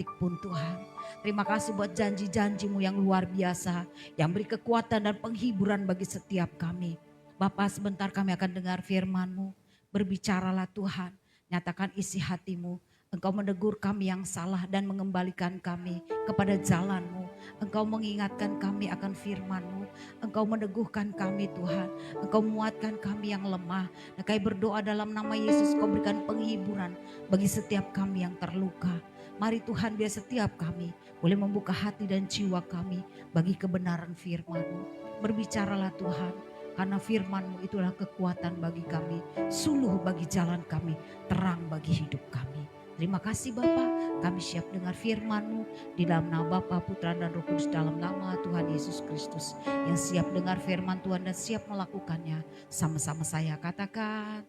detik pun Tuhan. Terima kasih buat janji-janji-Mu yang luar biasa, yang beri kekuatan dan penghiburan bagi setiap kami. Bapa, sebentar kami akan dengar firman-Mu. Berbicaralah Tuhan, nyatakan isi hati-Mu. Engkau menegur kami yang salah dan mengembalikan kami kepada jalan-Mu. Engkau mengingatkan kami akan firman-Mu. Engkau meneguhkan kami Tuhan. Engkau menguatkan kami yang lemah. Dan kami berdoa dalam nama Yesus, Kau berikan penghiburan bagi setiap kami yang terluka. Mari Tuhan, biar setiap kami boleh membuka hati dan jiwa kami bagi kebenaran firman-Mu. Berbicaralah Tuhan, karena firman-Mu itulah kekuatan bagi kami, suluh bagi jalan kami, terang bagi hidup kami. Terima kasih Bapa, kami siap dengar firman-Mu di dalam nama Bapa, Putra dan Roh Kudus, dalam nama Tuhan Yesus Kristus. Yang siap dengar firman Tuhan dan siap melakukannya, sama-sama saya katakan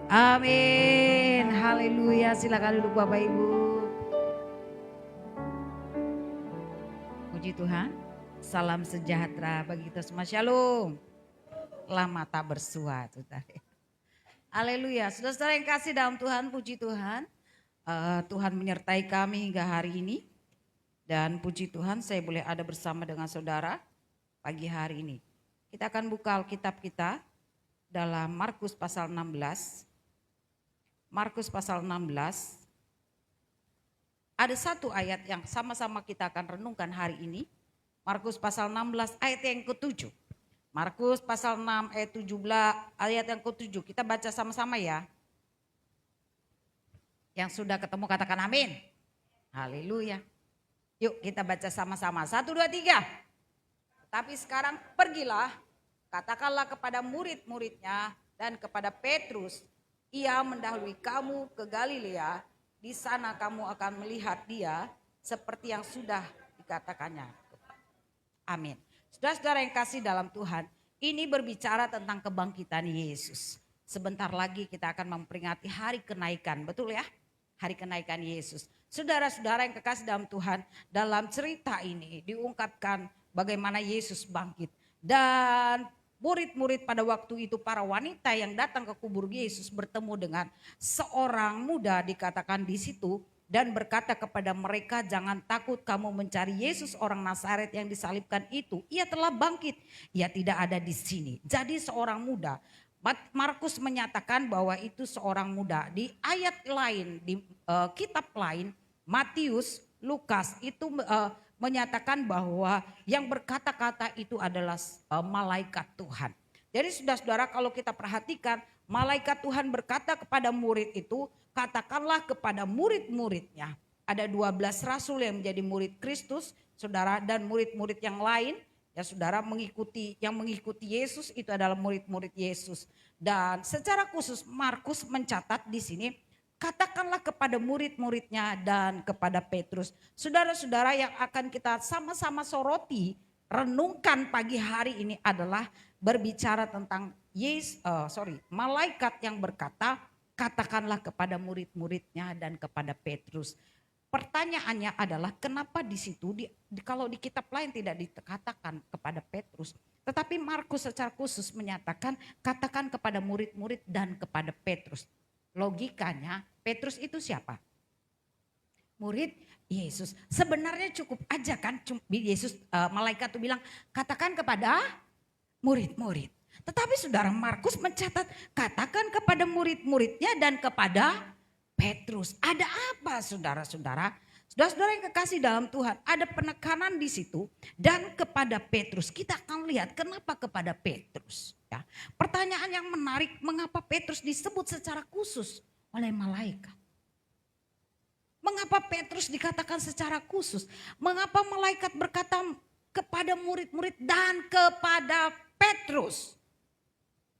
amin. Haleluya, silakan duduk Bapak Ibu. Puji Tuhan, salam sejahtera bagi kita semua, shalom. Lama tak bersua. Haleluya, saudara-saudara yang kasih dalam Tuhan, puji Tuhan. Tuhan menyertai kami hingga hari ini. Dan puji Tuhan saya boleh ada bersama dengan saudara pagi hari ini. Kita akan buka Alkitab kita dalam Markus pasal 16. Markus pasal 16. Ada satu ayat yang sama-sama kita akan renungkan hari ini. Markus pasal 16 ayat yang ke-7. Markus pasal 6 ayat 17 ayat yang ke-7. Kita baca sama-sama ya. Yang sudah ketemu katakan amin. Haleluya. Yuk kita baca sama-sama. 1, 2, 3. Tapi sekarang pergilah, katakanlah kepada murid-muridnya dan kepada Petrus, ia mendahului kamu ke Galilea. Di sana kamu akan melihat dia seperti yang sudah dikatakannya. Amin. Saudara-saudara yang kasih dalam Tuhan, ini berbicara tentang kebangkitan Yesus. Sebentar lagi kita akan memperingati hari kenaikan, betul ya? Hari kenaikan Yesus. Saudara-saudara yang kekasih dalam Tuhan, dalam cerita ini diungkapkan bagaimana Yesus bangkit. Dan murid-murid pada waktu itu, para wanita yang datang ke kubur Yesus bertemu dengan seorang muda dikatakan di situ. Dan berkata kepada mereka, jangan takut kamu mencari Yesus orang Nazaret yang disalibkan itu. Ia telah bangkit, ia tidak ada di sini. Jadi seorang muda. Markus menyatakan bahwa itu seorang muda. Di ayat lain, di kitab lain, Matius, Lukas itu menyatakan bahwa yang berkata-kata itu adalah malaikat Tuhan. Jadi saudara-saudara kalau kita perhatikan, malaikat Tuhan berkata kepada murid itu, katakanlah kepada murid-muridnya. Ada 12 rasul yang menjadi murid Kristus, saudara, dan murid-murid yang lain. Ya saudara, yang mengikuti Yesus itu adalah murid-murid Yesus. Dan secara khusus Markus mencatat di sini, katakanlah kepada murid-muridnya dan kepada Petrus. Saudara-saudara yang akan kita sama-sama soroti, renungkan pagi hari ini adalah berbicara tentang malaikat yang berkata, katakanlah kepada murid-muridnya dan kepada Petrus. Pertanyaannya adalah kenapa di situ kalau di kitab lain tidak dikatakan kepada Petrus, tetapi Markus secara khusus menyatakan katakan kepada murid-murid dan kepada Petrus. Logikanya Petrus itu siapa? Murid Yesus. Sebenarnya cukup aja kan Yesus, malaikat itu bilang katakan kepada murid-murid. Tetapi saudara Markus mencatat katakan kepada murid-muridnya dan kepada Petrus. Ada apa saudara-saudara? Saudara-saudara yang kekasih dalam Tuhan, ada penekanan di situ dan kepada Petrus. Kita akan lihat kenapa kepada Petrus. Ya. Pertanyaan yang menarik, mengapa Petrus disebut secara khusus oleh malaikat? Mengapa Petrus dikatakan secara khusus? Mengapa malaikat berkata kepada murid-murid dan kepada Petrus?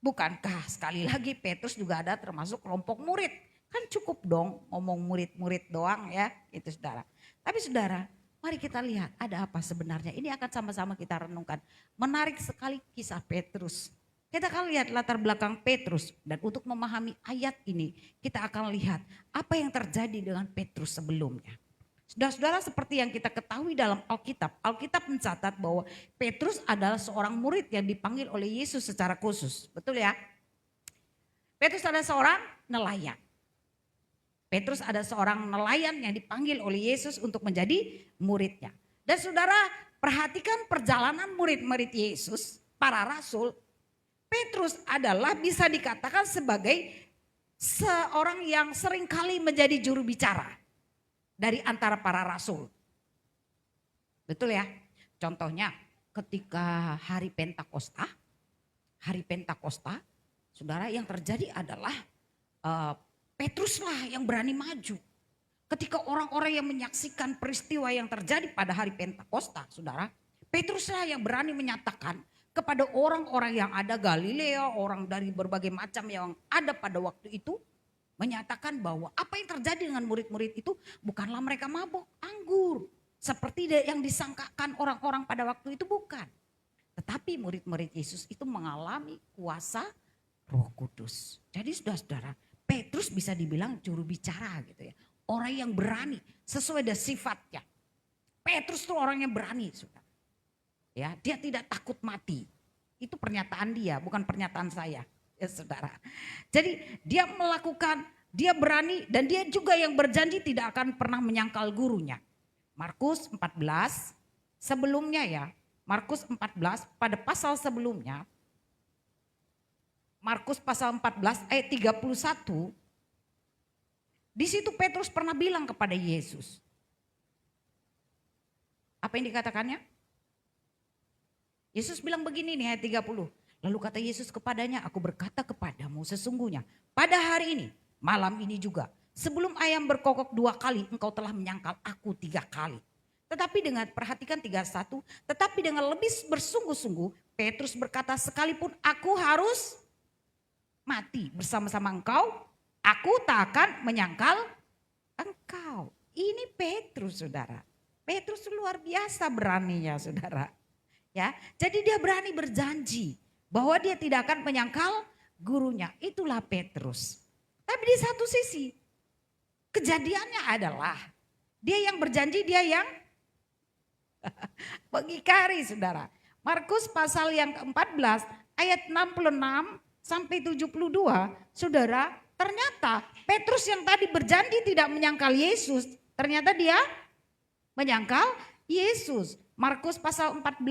Bukankah sekali lagi Petrus juga ada termasuk kelompok murid? Kan cukup dong ngomong murid-murid doang ya, itu saudara. Tapi saudara, mari kita lihat ada apa sebenarnya. Ini akan sama-sama kita renungkan. Menarik sekali kisah Petrus. Kita akan lihat latar belakang Petrus. Dan untuk memahami ayat ini, kita akan lihat apa yang terjadi dengan Petrus sebelumnya. Saudara-saudara, seperti yang kita ketahui dalam Alkitab. Alkitab mencatat bahwa Petrus adalah seorang murid yang dipanggil oleh Yesus secara khusus. Betul ya? Petrus adalah seorang nelayan. Petrus ada seorang nelayan yang dipanggil oleh Yesus untuk menjadi muridnya. Dan saudara, perhatikan perjalanan murid-murid Yesus, para rasul. Petrus adalah bisa dikatakan sebagai seorang yang seringkali menjadi juru bicara dari antara para rasul. Betul ya? Contohnya ketika hari Pentakosta, saudara, yang terjadi adalah Petruslah yang berani maju. Ketika orang-orang yang menyaksikan peristiwa yang terjadi pada hari Pentakosta, saudara, Petruslah yang berani menyatakan kepada orang-orang yang ada Galilea, orang dari berbagai macam yang ada pada waktu itu, menyatakan bahwa apa yang terjadi dengan murid-murid itu bukanlah mereka mabuk anggur. Seperti yang disangkakan orang-orang pada waktu itu, bukan. Tetapi murid-murid Yesus itu mengalami kuasa Roh Kudus. Jadi saudara-saudara, Petrus bisa dibilang juru bicara gitu ya. Orang yang berani sesuai dengan sifatnya. Petrus tuh orang yang berani, saudara. Ya, dia tidak takut mati. Itu pernyataan dia, bukan pernyataan saya, ya saudara. Jadi dia melakukan, dia berani dan dia juga yang berjanji tidak akan pernah menyangkal gurunya. Markus 14, sebelumnya ya, Markus 14 pada pasal sebelumnya, Markus pasal 14 ayat 31, di situ Petrus pernah bilang kepada Yesus. Apa yang dikatakannya? Yesus bilang begini nih ayat 30. Lalu kata Yesus kepadanya, aku berkata kepadamu sesungguhnya pada hari ini, malam ini juga, sebelum ayam berkokok 2 kali engkau telah menyangkal aku 3 kali. Tetapi dengan, perhatikan 31, tetapi dengan lebih bersungguh-sungguh Petrus berkata, sekalipun aku harus mati bersama-sama engkau, aku tak akan menyangkal engkau. Ini Petrus, saudara. Petrus luar biasa beraninya, saudara. Ya, jadi dia berani berjanji bahwa dia tidak akan menyangkal gurunya. Itulah Petrus. Tapi di satu sisi kejadiannya adalah dia yang berjanji, dia yang mengingkari, saudara. Markus pasal yang ke-14 ayat 66 sampai 72, saudara, ternyata Petrus yang tadi berjanji tidak menyangkal Yesus, ternyata dia menyangkal Yesus. Markus pasal 14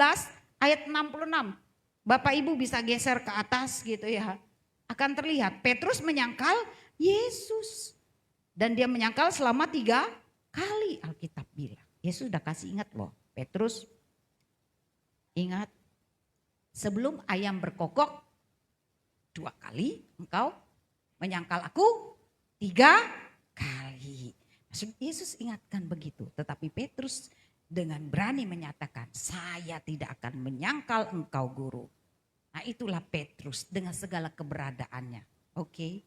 ayat 66. Bapak Ibu bisa geser ke atas gitu ya. Akan terlihat Petrus menyangkal Yesus. Dan dia menyangkal selama 3 kali, Alkitab bilang. Yesus sudah kasih ingat loh, Petrus, ingat, sebelum ayam berkokok 2 kali engkau menyangkal aku 3 kali. Maksud Yesus ingatkan begitu. Tetapi Petrus dengan berani menyatakan, saya tidak akan menyangkal engkau guru. Nah itulah Petrus dengan segala keberadaannya. Oke.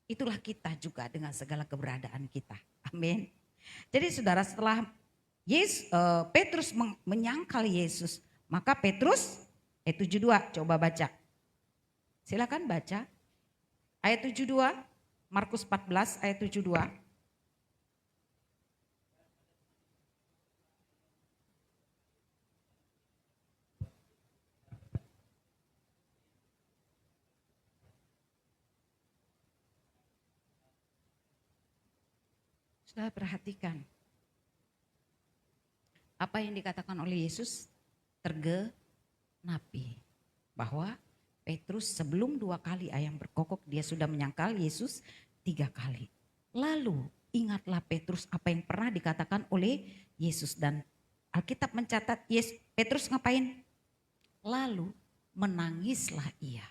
Itulah kita juga dengan segala keberadaan kita. Amin. Jadi saudara, setelah Petrus menyangkal Yesus, maka Petrus ayat 72, coba baca. Silakan baca. Ayat 72, Markus 14 ayat 72. Sudah perhatikan. Apa yang dikatakan oleh Yesus tergenapi. Bahwa Petrus sebelum 2 kali ayam berkokok dia sudah menyangkal Yesus 3 kali. Lalu ingatlah Petrus apa yang pernah dikatakan oleh Yesus. Dan Alkitab mencatat Petrus ngapain? Lalu menangislah ia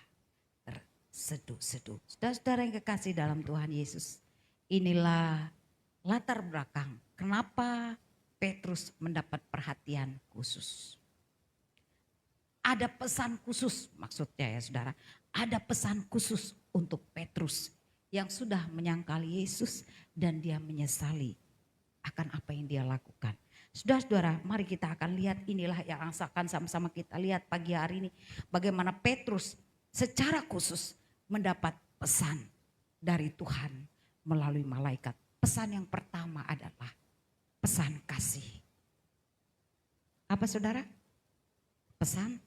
terseduh-seduh. Saudara-saudara yang kekasih dalam Tuhan Yesus. Inilah latar belakang kenapa Petrus mendapat perhatian khusus. Ada pesan khusus maksudnya ya saudara. Ada pesan khusus untuk Petrus yang sudah menyangkal Yesus dan dia menyesali akan apa yang dia lakukan. Saudara-saudara, mari kita akan lihat, inilah yang akan sama-sama kita lihat pagi hari ini. Bagaimana Petrus secara khusus mendapat pesan dari Tuhan melalui malaikat. Pesan yang pertama adalah pesan kasih. Apa saudara? Pesan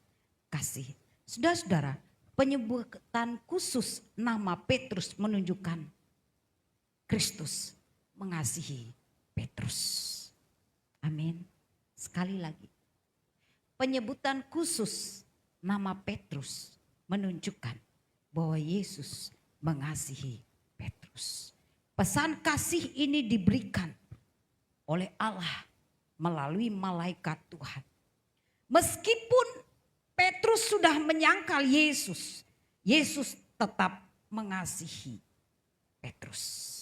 kasih. Saudara-saudara, penyebutan khusus nama Petrus menunjukkan Kristus mengasihi Petrus. Amin. Sekali lagi, penyebutan khusus nama Petrus menunjukkan bahwa Yesus mengasihi Petrus. Pesan kasih ini diberikan oleh Allah melalui malaikat Tuhan. Meskipun Petrus sudah menyangkal Yesus, Yesus tetap mengasihi Petrus.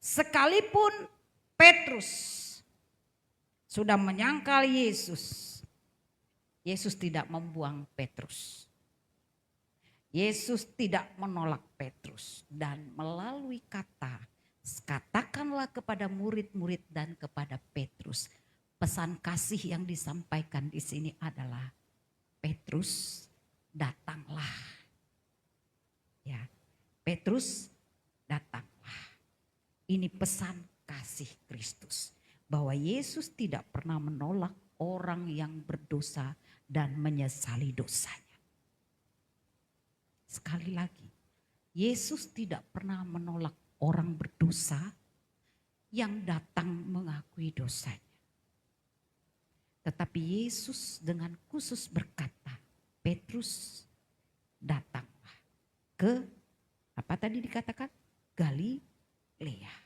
Sekalipun Petrus sudah menyangkal Yesus, Yesus tidak membuang Petrus. Yesus tidak menolak Petrus, dan melalui katakanlah kepada murid-murid dan kepada Petrus. Pesan kasih yang disampaikan di sini adalah Petrus, datanglah. Ya, Petrus, datanglah. Ini pesan kasih Kristus, bahwa Yesus tidak pernah menolak orang yang berdosa dan menyesali dosanya. Sekali lagi, Yesus tidak pernah menolak orang berdosa yang datang mengakui dosanya. Tetapi Yesus dengan khusus berkata, Petrus, datanglah ke, apa tadi dikatakan? Galilea.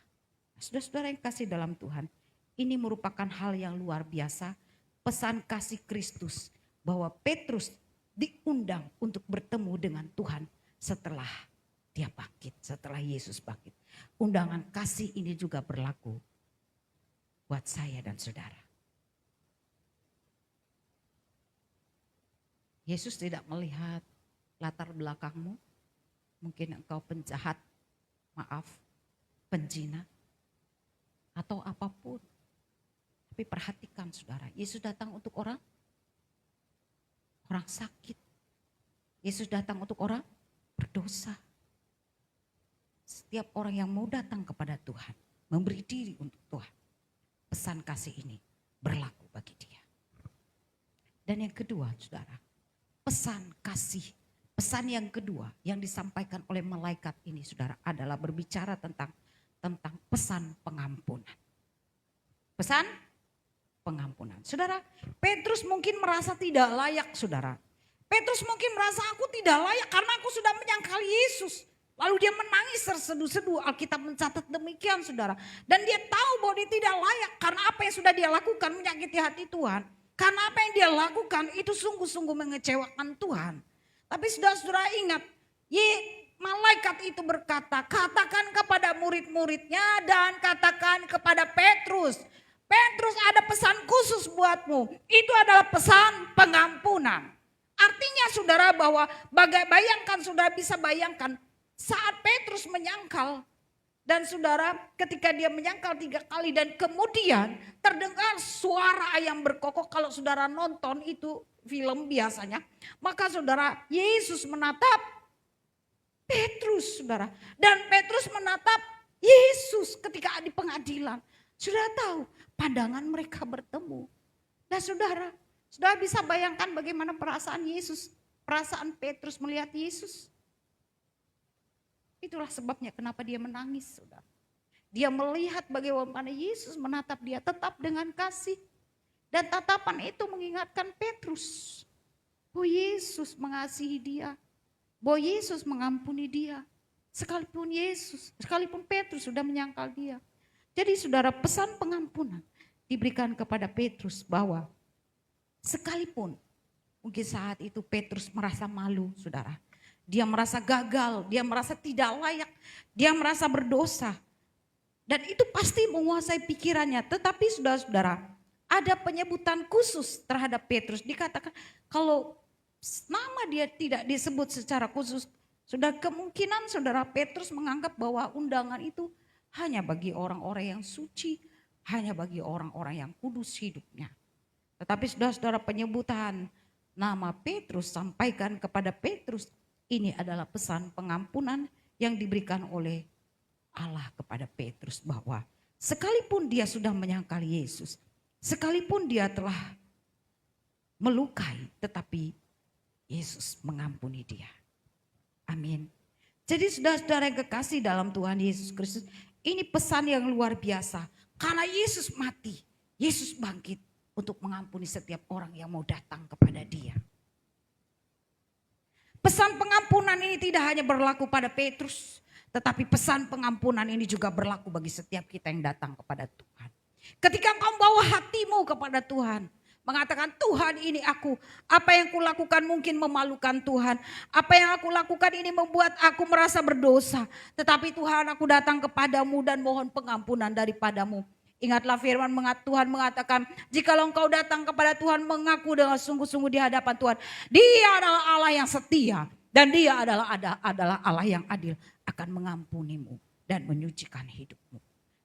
Saudara-saudara yang kasih dalam Tuhan, ini merupakan hal yang luar biasa. Pesan kasih Kristus bahwa Petrus diundang untuk bertemu dengan Tuhan setelah dia bangkit, setelah Yesus bangkit. Undangan kasih ini juga berlaku buat saya dan saudara. Yesus tidak melihat latar belakangmu, mungkin engkau penjahat, penjina, atau apapun. Tapi perhatikan saudara, Yesus datang untuk orang sakit. Yesus datang untuk orang berdosa. Setiap orang yang mau datang kepada Tuhan, memberi diri untuk Tuhan, pesan kasih ini berlaku bagi dia. Dan yang kedua saudara, pesan kasih, pesan yang kedua yang disampaikan oleh malaikat ini saudara adalah berbicara tentang pesan pengampunan. Pesan pengampunan. Saudara, Petrus mungkin merasa tidak layak saudara. Petrus mungkin merasa aku tidak layak karena aku sudah menyangkal Yesus. Lalu dia menangis terseduh-seduh, Alkitab mencatat demikian saudara. Dan dia tahu bahwa dia tidak layak karena apa yang sudah dia lakukan menyakiti hati Tuhan. Karena apa yang dia lakukan itu sungguh-sungguh mengecewakan Tuhan. Tapi saudara-saudara ingat, malaikat itu berkata, katakan kepada murid-muridnya dan katakan kepada Petrus. Petrus, ada pesan khusus buatmu. Itu adalah pesan pengampunan. Artinya saudara bahwa bayangkan, saudara bisa bayangkan saat Petrus menyangkal. Dan saudara ketika dia menyangkal 3 kali dan kemudian terdengar suara ayam berkokok. Kalau saudara nonton itu film biasanya. Maka saudara Yesus menatap Petrus saudara. Dan Petrus menatap Yesus ketika di pengadilan. Saudara tahu pandangan mereka bertemu. Nah saudara bisa bayangkan bagaimana perasaan Yesus. Perasaan Petrus melihat Yesus. Itulah sebabnya kenapa dia menangis saudara. Dia melihat bagaimana Yesus menatap dia tetap dengan kasih. Dan tatapan itu mengingatkan Petrus. Bahwa Yesus mengasihi dia. Bahwa Yesus mengampuni dia. Sekalipun Petrus sudah menyangkal dia. Jadi saudara, pesan pengampunan diberikan kepada Petrus bahwa sekalipun mungkin saat itu Petrus merasa malu saudara. Dia merasa gagal, dia merasa tidak layak, dia merasa berdosa. Dan itu pasti menguasai pikirannya. Tetapi saudara-saudara, ada penyebutan khusus terhadap Petrus. Dikatakan kalau nama dia tidak disebut secara khusus, sudah kemungkinan saudara Petrus menganggap bahwa undangan itu hanya bagi orang-orang yang suci, hanya bagi orang-orang yang kudus hidupnya. Tetapi saudara-saudara, penyebutan nama Petrus sampaikan kepada Petrus, ini adalah pesan pengampunan yang diberikan oleh Allah kepada Petrus bahwa sekalipun dia sudah menyangkal Yesus, sekalipun dia telah melukai, tetapi Yesus mengampuni dia. Amin. Jadi saudara-saudara yang kekasih dalam Tuhan Yesus Kristus, ini pesan yang luar biasa. Karena Yesus mati, Yesus bangkit untuk mengampuni setiap orang yang mau datang kepada Dia. Pesan pengampunan ini tidak hanya berlaku pada Petrus, tetapi pesan pengampunan ini juga berlaku bagi setiap kita yang datang kepada Tuhan. Ketika engkau bawa hatimu kepada Tuhan, mengatakan Tuhan ini aku, apa yang kulakukan mungkin memalukan Tuhan. Apa yang aku lakukan ini membuat aku merasa berdosa. Tetapi Tuhan, aku datang kepadamu dan mohon pengampunan daripadamu. Ingatlah firman Tuhan mengatakan, jikalau engkau datang kepada Tuhan mengaku dengan sungguh-sungguh di hadapan Tuhan, Dia adalah Allah yang setia dan Dia adalah Allah yang adil, akan mengampunimu dan menyucikan hidupmu.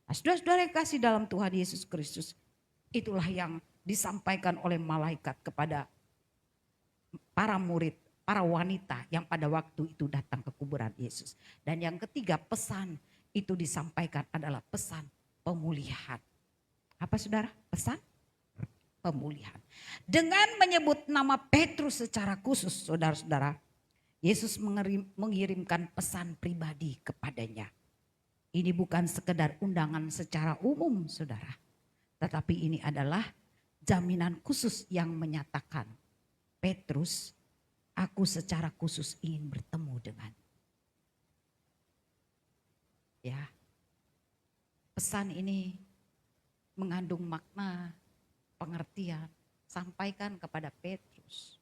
Nah, saudara-saudara yang kasih dalam Tuhan Yesus Kristus, itulah yang disampaikan oleh malaikat kepada para murid, para wanita yang pada waktu itu datang ke kuburan Yesus. Dan yang ketiga, pesan itu disampaikan adalah pesan pemulihan. Apa saudara? Pesan pemulihan. Dengan menyebut nama Petrus secara khusus, saudara-saudara, Yesus mengirimkan pesan pribadi kepadanya. Ini bukan sekedar undangan secara umum, saudara. Tetapi ini adalah jaminan khusus yang menyatakan, Petrus, aku secara khusus ingin bertemu dengan. Ya, pesan ini mengandung makna, pengertian, sampaikan kepada Petrus.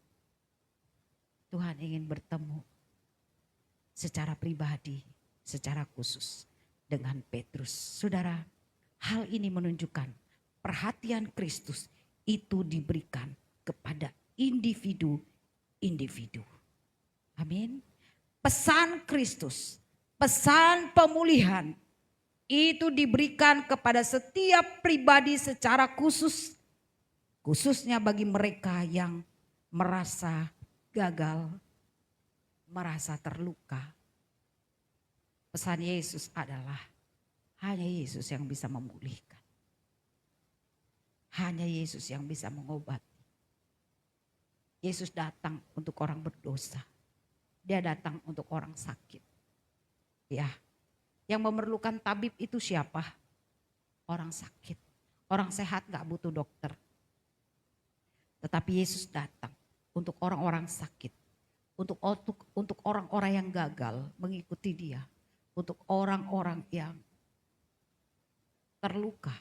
Tuhan ingin bertemu secara pribadi, secara khusus dengan Petrus. Saudara, hal ini menunjukkan perhatian Kristus itu diberikan kepada individu-individu. Amin. Pesan Kristus, pesan pemulihan itu diberikan kepada setiap pribadi secara khusus. Khususnya bagi mereka yang merasa gagal, merasa terluka. Pesan Yesus adalah hanya Yesus yang bisa memulihkan. Hanya Yesus yang bisa mengobati. Yesus datang untuk orang berdosa. Dia datang untuk orang sakit. Ya, yang memerlukan tabib itu siapa? Orang sakit. Orang sehat gak butuh dokter. Tetapi Yesus datang untuk orang-orang sakit. Untuk orang-orang yang gagal mengikuti Dia. Untuk orang-orang yang terluka.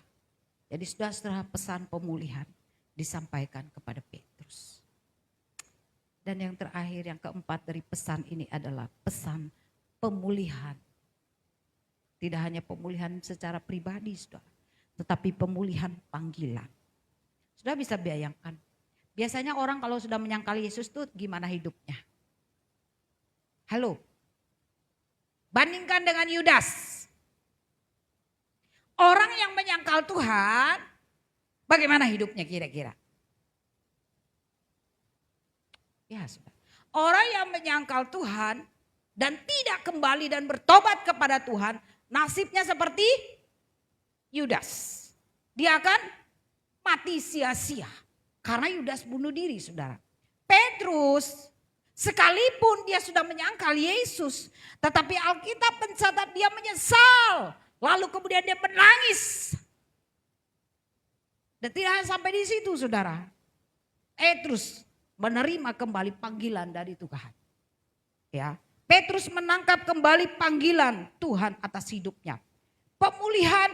Jadi saudara, pesan pemulihan disampaikan kepada Petrus. Dan yang terakhir, yang keempat dari pesan ini adalah pesan pemulihan. Tidak hanya pemulihan secara pribadi, saudara, tetapi pemulihan panggilan. Sudah bisa bayangkan, biasanya orang kalau sudah menyangkal Yesus tuh gimana hidupnya? Halo, bandingkan dengan Yudas. Orang yang menyangkal Tuhan, bagaimana hidupnya kira-kira? Ya, saudara. Orang yang menyangkal Tuhan dan tidak kembali dan bertobat kepada Tuhan, nasibnya seperti Yudas. Dia akan mati sia-sia. Karena Yudas bunuh diri, saudara. Petrus, sekalipun dia sudah menyangkal Yesus, tetapi Alkitab mencatat dia menyesal. Lalu kemudian dia menangis. Dan tidak hanya sampai di situ, saudara. Petrus menerima kembali panggilan dari Tuhan. Ya, Petrus menangkap kembali panggilan Tuhan atas hidupnya. Pemulihan,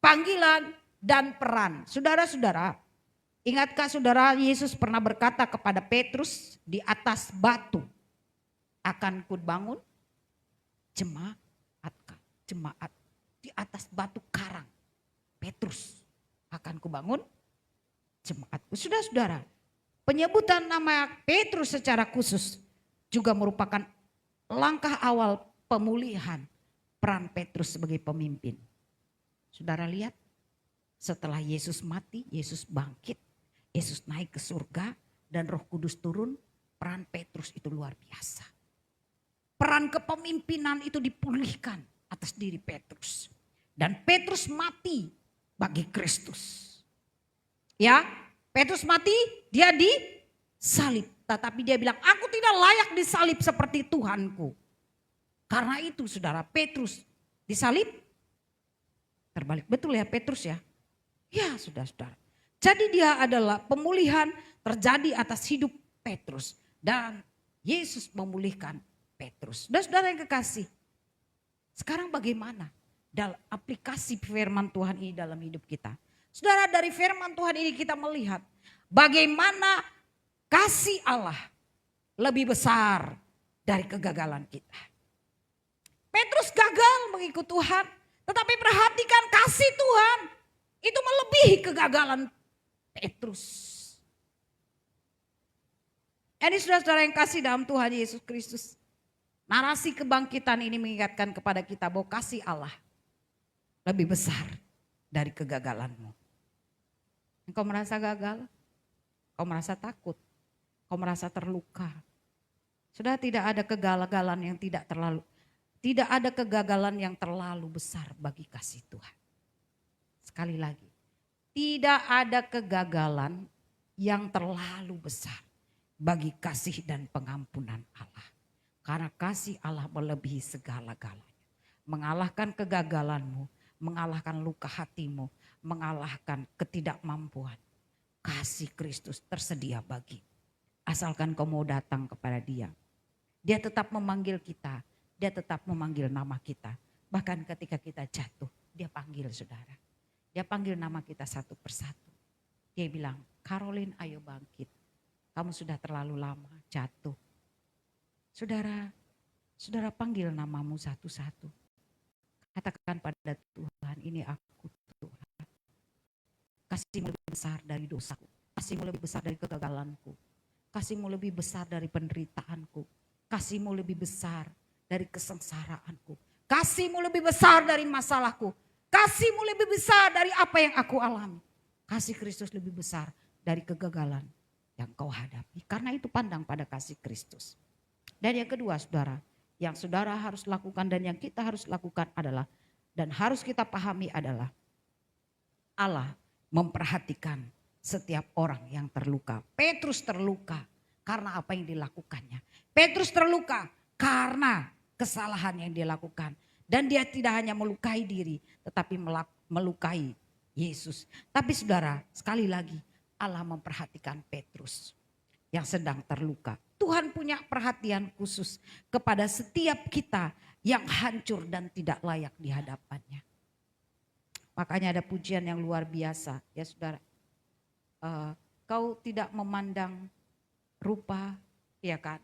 panggilan, dan peran. Saudara-saudara, ingatkah saudara Yesus pernah berkata kepada Petrus, di atas batu akan kubangun jemaat di atas batu karang. Petrus akan kubangun jemaatku. Saudara-saudara, penyebutan nama Petrus secara khusus juga merupakan langkah awal pemulihan peran Petrus sebagai pemimpin. Saudara lihat, setelah Yesus mati, Yesus bangkit, Yesus naik ke surga dan Roh Kudus turun, peran Petrus itu luar biasa. Peran kepemimpinan itu dipulihkan atas diri Petrus. Dan Petrus mati bagi Kristus. Ya, Petrus mati, dia disalib. Tetapi dia bilang, aku tidak layak disalib seperti Tuhanku. Karena itu saudara, Petrus disalib. Terbalik, betul ya Petrus ya? Ya saudara-saudara. Jadi dia adalah pemulihan terjadi atas hidup Petrus. Dan Yesus memulihkan Petrus. Saudara yang kekasih, sekarang bagaimana dalam aplikasi firman Tuhan ini dalam hidup kita? Saudara, dari firman Tuhan ini kita melihat bagaimana kasih Allah lebih besar dari kegagalan kita. Petrus gagal mengikut Tuhan, tetapi perhatikan kasih Tuhan itu melebihi kegagalan Petrus. Ini saudara-saudara yang kasih dalam Tuhan Yesus Kristus. Narasi kebangkitan ini mengingatkan kepada kita bahwa kasih Allah lebih besar dari kegagalanmu. Engkau merasa gagal? Kau merasa takut? Kau merasa terluka? Sudah tidak ada kegagalan yang terlalu besar bagi kasih Tuhan. Sekali lagi, tidak ada kegagalan yang terlalu besar bagi kasih dan pengampunan Allah. Karena kasih Allah melebihi segala-galanya. Mengalahkan kegagalanmu, mengalahkan luka hatimu, mengalahkan ketidakmampuan. Kasih Kristus tersedia bagi. Asalkan kau mau datang kepada Dia. Dia tetap memanggil kita, Dia tetap memanggil nama kita. Bahkan ketika kita jatuh, Dia panggil saudara. Dia panggil nama kita satu persatu. Dia bilang, Caroline ayo bangkit. Kamu sudah terlalu lama jatuh. Saudara panggil namamu satu-satu. Katakan pada Tuhan, ini aku Tuhan. Kasih-Mu lebih besar dari dosaku. Kasih-Mu lebih besar dari kegagalanku. Kasih-Mu lebih besar dari penderitaanku. Kasih-Mu lebih besar dari kesengsaraanku. Kasih-Mu lebih besar dari masalahku. Kasih-Mu lebih besar dari apa yang aku alami. Kasih Kristus lebih besar dari kegagalan yang kau hadapi. Karena itu pandang pada kasih Kristus. Dan yang kedua saudara, yang saudara harus lakukan dan yang kita harus lakukan adalah, dan harus kita pahami adalah, Allah memperhatikan setiap orang yang terluka. Petrus terluka karena apa yang dilakukannya. Petrus terluka karena kesalahan yang dia lakukan. Dan dia tidak hanya melukai diri, tetapi melukai Yesus. Tapi saudara, sekali lagi Allah memperhatikan Petrus yang sedang terluka. Tuhan punya perhatian khusus kepada setiap kita yang hancur dan tidak layak di hadapannya. Makanya ada pujian yang luar biasa ya saudara. Kau tidak memandang rupa, ya kan?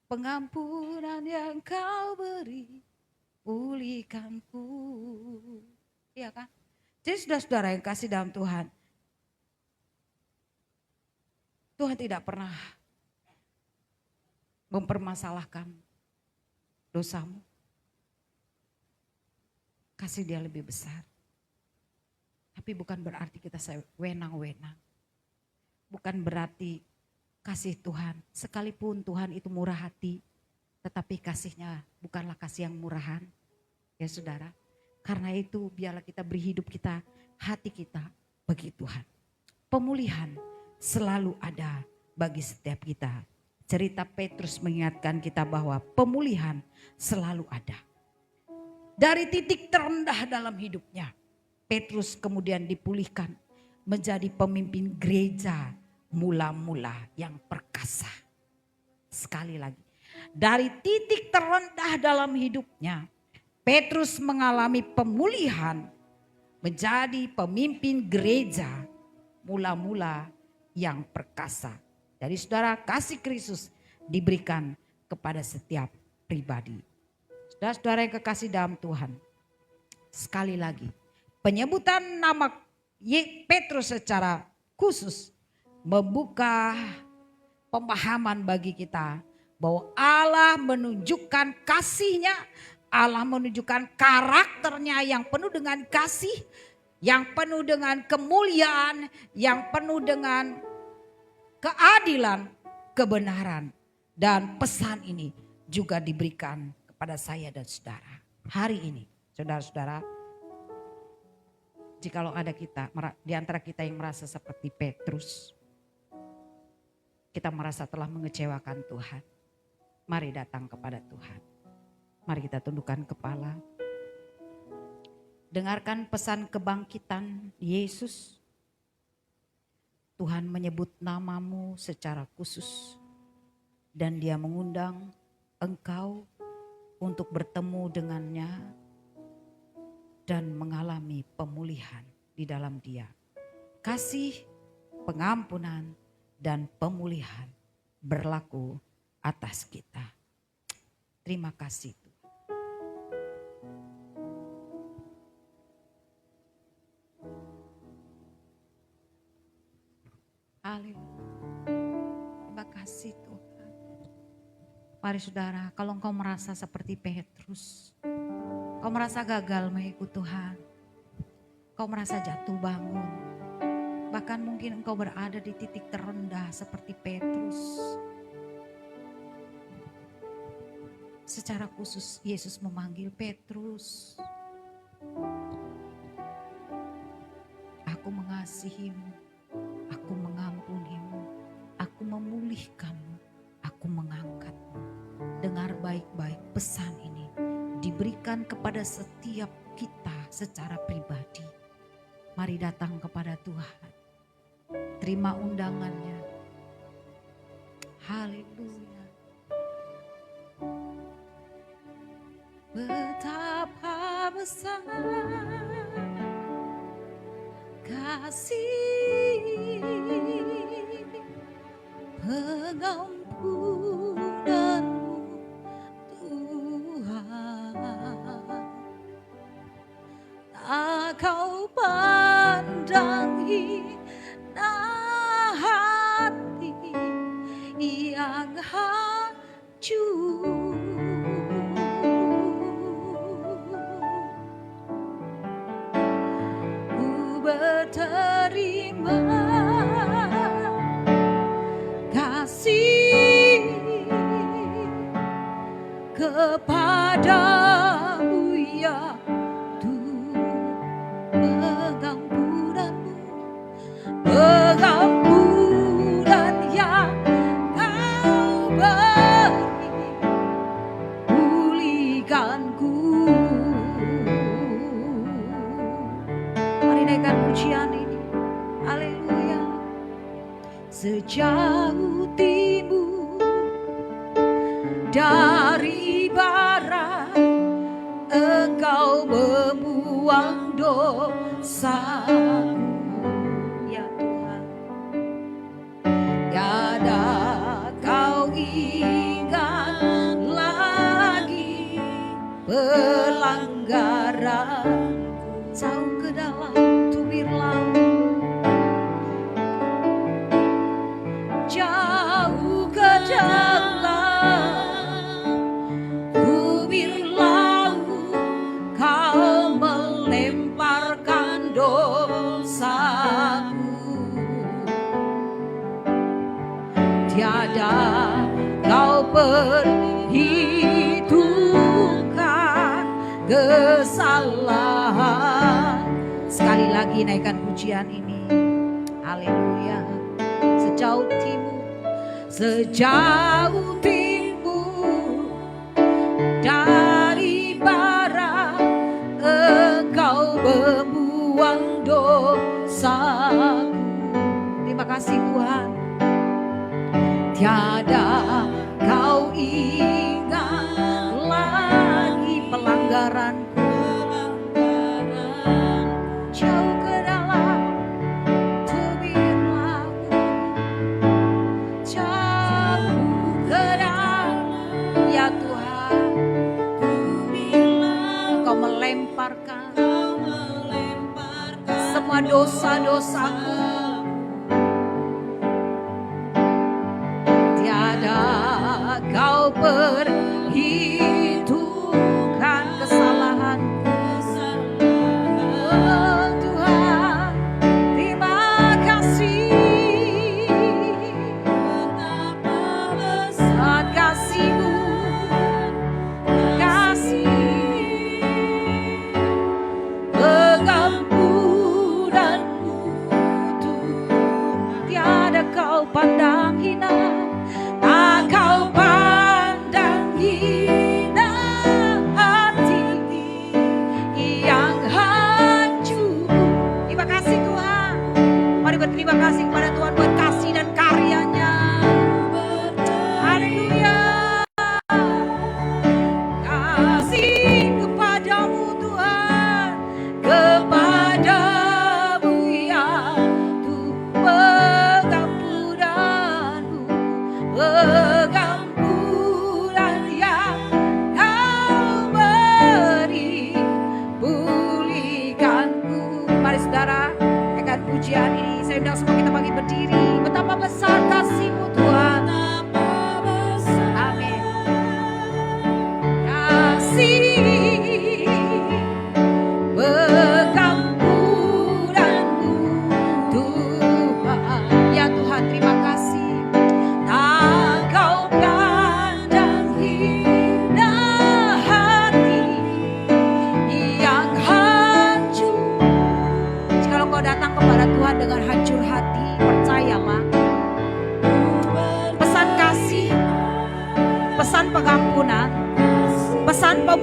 Pengampunan yang kau beri, pulihkanku. Iya kan? Jadi saudara-saudara yang kasih dalam Tuhan. Tuhan tidak pernah mempermasalahkan dosamu. Kasih Dia lebih besar. Tapi bukan berarti kita wenang-wenang. Bukan berarti kasih Tuhan, sekalipun Tuhan itu murah hati, tetapi kasih-Nya bukanlah kasih yang murahan. Ya saudara, karena itu biarlah kita beri hidup kita, hati kita bagi Tuhan. Pemulihan selalu ada bagi setiap kita. Cerita Petrus mengingatkan kita bahwa pemulihan selalu ada. Dari titik terendah dalam hidupnya, Petrus kemudian dipulihkan menjadi pemimpin gereja mula-mula yang perkasa. Sekali lagi, dari titik terendah dalam hidupnya, Petrus mengalami pemulihan menjadi pemimpin gereja mula-mula yang perkasa. Jadi saudara, kasih Kristus diberikan kepada setiap pribadi. Saudara-saudara yang kekasih dalam Tuhan, sekali lagi penyebutan nama Petrus secara khusus membuka pemahaman bagi kita bahwa Allah menunjukkan kasih-Nya, Allah menunjukkan karakternya yang penuh dengan kasih, yang penuh dengan kemuliaan, yang penuh dengan keadilan, kebenaran. Dan pesan ini juga diberikan kepada saya dan saudara. Hari ini saudara-saudara, jikalau ada kita di antara kita yang merasa seperti Petrus, kita merasa telah mengecewakan Tuhan, mari datang kepada Tuhan. Mari kita tundukkan kepala. Dengarkan pesan kebangkitan Yesus. Tuhan menyebut namamu secara khusus. Dan dia mengundang engkau untuk bertemu dengannya dan mengalami pemulihan di dalam dia. Kasih, pengampunan, dan pemulihan berlaku atas kita. Terima kasih Tuhan. Haleluya. Terima kasih Tuhan. Mari saudara, kalau engkau merasa seperti Petrus, kau merasa gagal mengikut Tuhan, kau merasa jatuh bangun, bahkan mungkin engkau berada di titik terendah seperti Petrus. Secara khusus Yesus memanggil Petrus. Aku mengasihimu, aku mengampunimu, aku memulihkanmu, aku mengangkatmu. Dengar baik-baik pesan ini diberikan kepada setiap kita secara pribadi. Mari datang kepada Tuhan. Terima undangannya. Haleluya. Betapa besar kasih pengampunanmu Tuhan. Tak kau pandang hina hati yang hancur. Ku berterima kasih kepadamu ya pengampunan yang kau beri, pulihkanku. Mari naikkan pujian ini. Haleluya. Sejauh timur dari barat, engkau membuang dosaku. Ya Tuhan, tiada kau ingat lagi pelanggaran. Jauh ke dalam tubir laut, jauh ke dalam tubir laut, kau melemparkan dosaku. Tiada kau perhitungkan kesalahan. Sekali lagi naikkan pujian ini. Haleluya. Sejauh timur dari barat, engkau membuang dosaku. Terima kasih Tuhan. Tiada kau ingat lagi pelanggaranku. Jauh ke dalam tubir laut, jauh ke dalam, ya Tuhan, Engkau melemparkan semua dosa-dosaku. Tiada kau perhitungkan kesalahanku. Oh Tuhan, terima kasih. Betapa besar kasih-Mu, kasih pengampunanmu Tuhan. Tiada kau pandang hina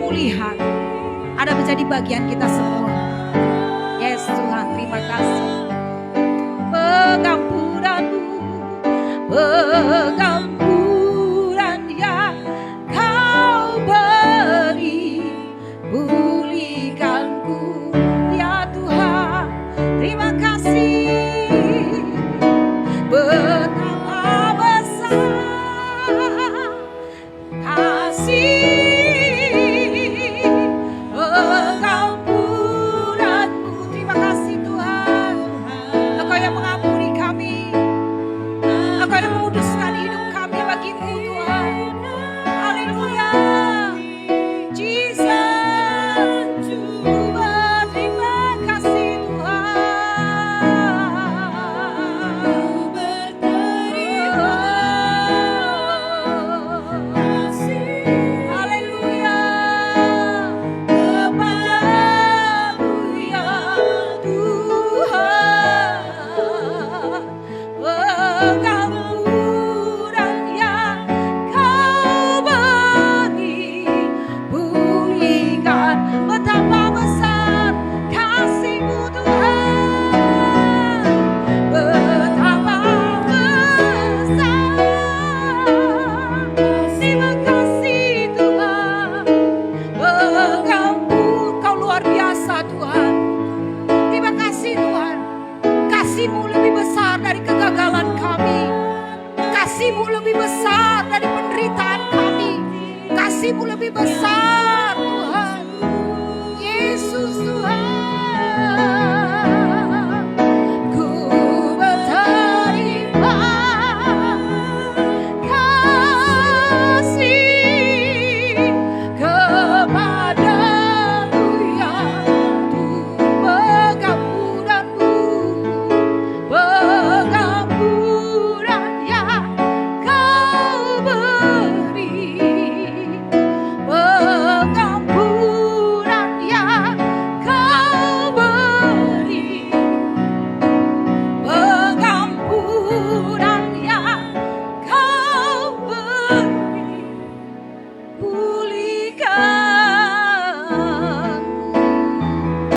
pemulihan ada menjadi bagian kita semua. Yes Tuhan, terima kasih. Pengampunanmu, pengampunanmu